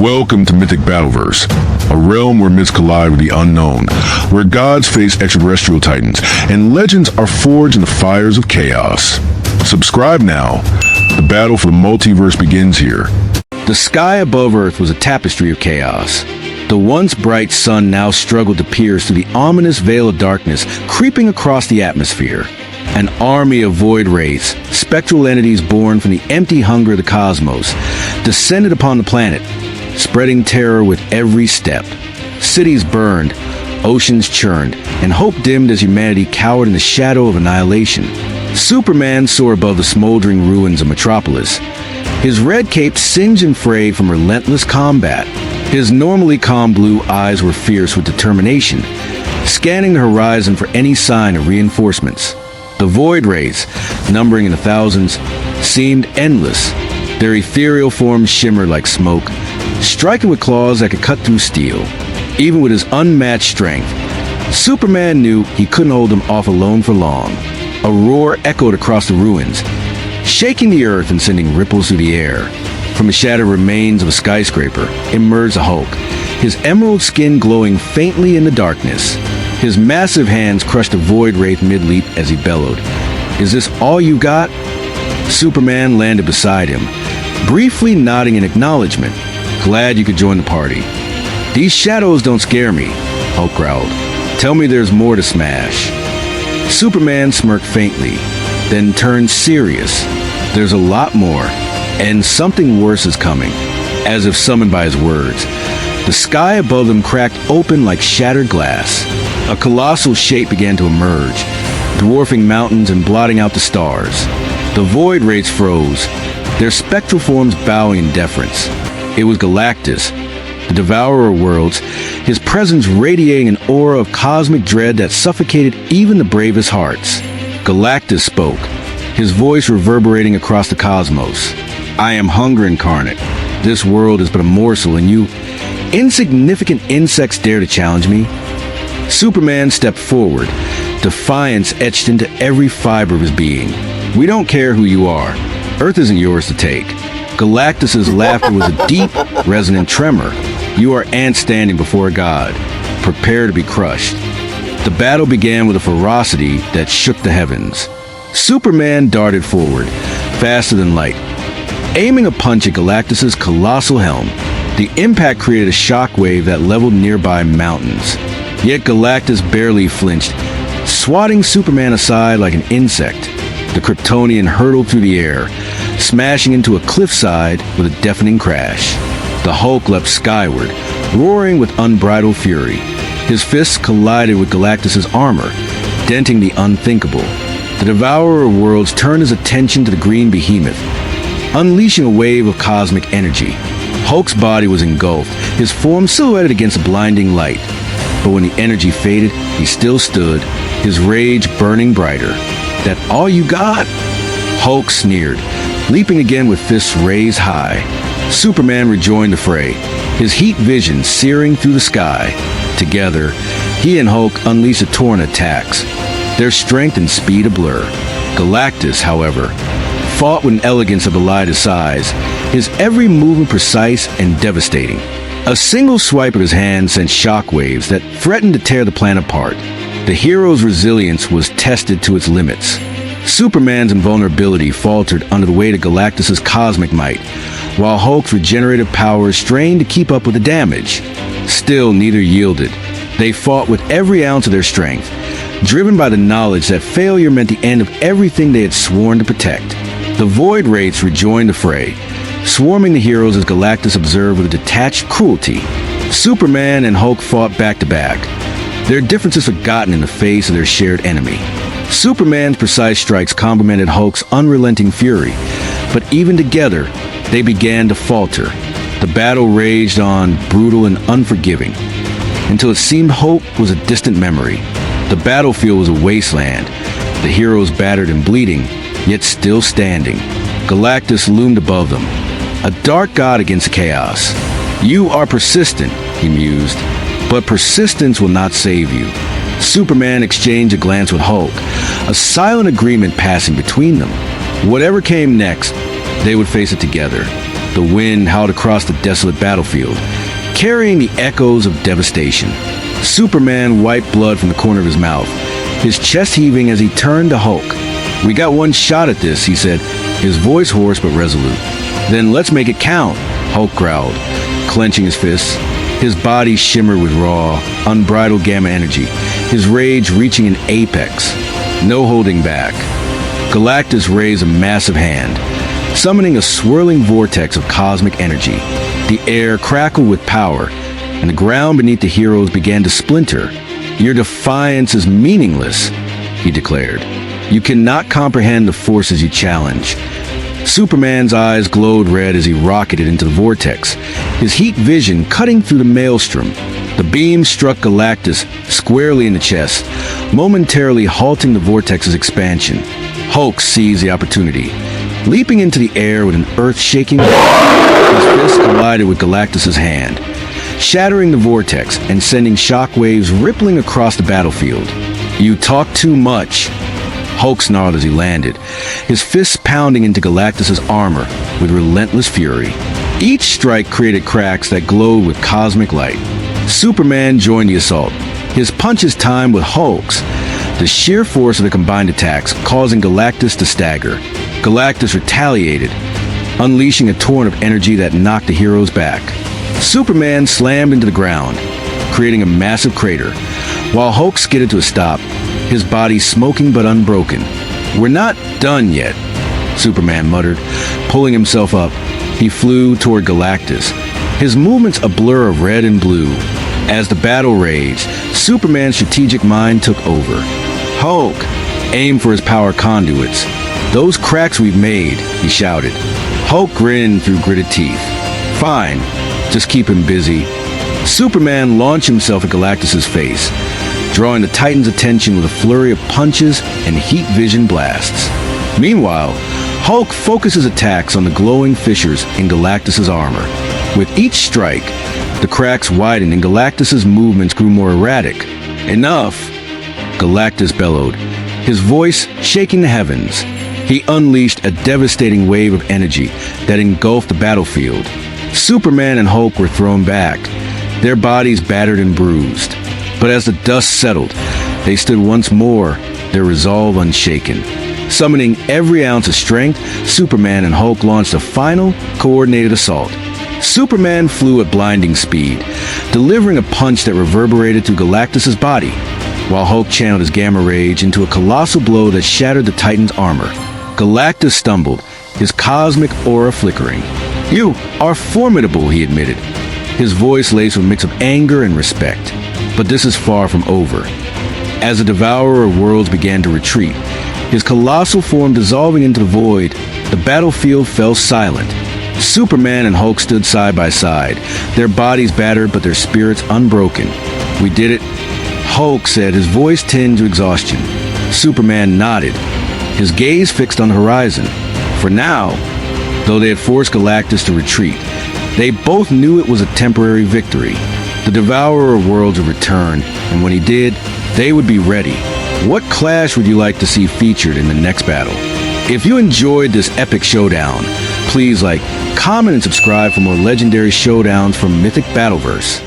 Welcome to Mythic Battleverse, a realm where myths collide with the unknown, where gods face extraterrestrial titans, and legends are forged in the fires of chaos. Subscribe now. The battle for the multiverse begins here. The sky above Earth was a tapestry of chaos. The once bright sun now struggled to pierce through the ominous veil of darkness creeping across the atmosphere. An army of Void Wraiths, spectral entities born from the empty hunger of the cosmos, descended upon the planet, spreading terror with every step. Cities burned, oceans churned, and hope dimmed as humanity cowered in the shadow of annihilation. Superman soared above the smoldering ruins of Metropolis, his red cape singed and frayed from relentless combat. His normally calm blue eyes were fierce with determination, scanning the horizon for any sign of reinforcements. The Void Wraiths, numbering in the thousands, seemed endless. Their ethereal forms shimmered like smoke, striking with claws that could cut through steel. Even with his unmatched strength, Superman knew he couldn't hold them off alone for long. A roar echoed across the ruins, shaking the earth and sending ripples through the air. From the shattered remains of a skyscraper emerged the Hulk, his emerald skin glowing faintly in the darkness. His massive hands crushed a Void Wraith mid-leap as he bellowed, "Is this all you got?" Superman landed beside him, briefly nodding in acknowledgement. "Glad you could join the party." "These shadows don't scare me," Hulk growled. "Tell me there's more to smash." Superman smirked faintly, then turned serious. "There's a lot more, and something worse is coming," as if summoned by his words. The sky above them cracked open like shattered glass. A colossal shape began to emerge, dwarfing mountains and blotting out the stars. The Void Wraiths froze, their spectral forms bowing in deference. It was Galactus, the Devourer of Worlds, his presence radiating an aura of cosmic dread that suffocated even the bravest hearts. Galactus spoke, his voice reverberating across the cosmos. "I am hunger incarnate. This world is but a morsel, and you insignificant insects dare to challenge me?" Superman stepped forward, defiance etched into every fiber of his being. "We don't care who you are. Earth isn't yours to take." Galactus's laughter was a deep, resonant tremor. "You are ants standing before a god. Prepare to be crushed." The battle began with a ferocity that shook the heavens. Superman darted forward, faster than light, aiming a punch at Galactus's colossal helm. The impact created a shockwave that leveled nearby mountains. Yet Galactus barely flinched, swatting Superman aside like an insect. The Kryptonian hurtled through the air, smashing into a cliffside with a deafening crash. The Hulk leapt skyward, roaring with unbridled fury. His fists collided with Galactus's armor, denting the unthinkable. The Devourer of Worlds turned his attention to the green behemoth, unleashing a wave of cosmic energy. Hulk's body was engulfed, his form silhouetted against the blinding light. But when the energy faded, he still stood, his rage burning brighter. "That all you got?" Hulk sneered, leaping again with fists raised high. Superman rejoined the fray, his heat vision searing through the sky. Together, he and Hulk unleashed a torrent of attacks, their strength and speed a blur. Galactus, however, fought with an elegance that belied his size, his every movement precise and devastating. A single swipe of his hand sent shockwaves that threatened to tear the planet apart. The hero's resilience was tested to its limits. Superman's invulnerability faltered under the weight of Galactus's cosmic might, while Hulk's regenerative powers strained to keep up with the damage. Still, neither yielded. They fought with every ounce of their strength, driven by the knowledge that failure meant the end of everything they had sworn to protect. The Void Wraiths rejoined the fray, swarming the heroes as Galactus observed with detached cruelty. Superman and Hulk fought back to back, their differences forgotten in the face of their shared enemy. Superman's precise strikes complemented Hulk's unrelenting fury, but even together, they began to falter. The battle raged on, brutal and unforgiving, until it seemed hope was a distant memory. The battlefield was a wasteland, the heroes battered and bleeding, yet still standing. Galactus loomed above them, a dark god against chaos. "You are persistent," he mused, "but persistence will not save you." Superman exchanged a glance with Hulk, a silent agreement passing between them. Whatever came next, they would face it together. The wind howled across the desolate battlefield, carrying the echoes of devastation. Superman wiped blood from the corner of his mouth, his chest heaving as he turned to Hulk. "We got one shot at this," he said, his voice hoarse but resolute. "Then let's make it count," Hulk growled, clenching his fists. His body shimmered with raw, unbridled gamma energy, his rage reaching an apex. No holding back. Galactus raised a massive hand, summoning a swirling vortex of cosmic energy. The air crackled with power, and the ground beneath the heroes began to splinter. "Your defiance is meaningless," he declared. "You cannot comprehend the forces you challenge." Superman's eyes glowed red as he rocketed into the vortex, his heat vision cutting through the maelstrom. The beam struck Galactus squarely in the chest, momentarily halting the vortex's expansion. Hulk seized the opportunity. Leaping into the air with an earth-shaking roar, his fist collided with Galactus's hand, shattering the vortex and sending shockwaves rippling across the battlefield. "You talk too much," Hulk snarled as he landed, his fists pounding into Galactus's armor with relentless fury. Each strike created cracks that glowed with cosmic light. Superman joined the assault, his punches timed with Hulk's, the sheer force of the combined attacks causing Galactus to stagger. Galactus retaliated, unleashing a torrent of energy that knocked the heroes back. Superman slammed into the ground, creating a massive crater, while Hulk skidded to a stop, his body smoking but unbroken. "We're not done yet," Superman muttered, pulling himself up. He flew toward Galactus, his movements a blur of red and blue. As the battle raged, Superman's strategic mind took over. "Hulk, aim for his power conduits. Those cracks we've made," he shouted. Hulk grinned through gritted teeth. "Fine, just keep him busy." Superman launched himself at Galactus's face, drawing the Titan's attention with a flurry of punches and heat vision blasts. Meanwhile, Hulk focuses attacks on the glowing fissures in Galactus's armor. With each strike, the cracks widened and Galactus's movements grew more erratic. "Enough!" Galactus bellowed, his voice shaking the heavens. He unleashed a devastating wave of energy that engulfed the battlefield. Superman and Hulk were thrown back, their bodies battered and bruised. But as the dust settled, they stood once more, their resolve unshaken. Summoning every ounce of strength, Superman and Hulk launched a final, coordinated assault. Superman flew at blinding speed, delivering a punch that reverberated through Galactus's body, while Hulk channeled his gamma rage into a colossal blow that shattered the Titan's armor. Galactus stumbled, his cosmic aura flickering. "You are formidable," he admitted, his voice laced with a mix of anger and respect. But this is far from over. As the Devourer of Worlds began to retreat, his colossal form dissolving into the void, the battlefield fell silent. Superman and Hulk stood side by side, their bodies battered but their spirits unbroken. "We did it," Hulk said, his voice tinged with exhaustion. Superman nodded, his gaze fixed on the horizon. For now, though they had forced Galactus to retreat, they both knew it was a temporary victory. The Devourer of Worlds would return, and when he did, they would be ready. What clash would you like to see featured in the next battle? If you enjoyed this epic showdown, please like, comment, and subscribe for more legendary showdowns from Mythic Battleverse.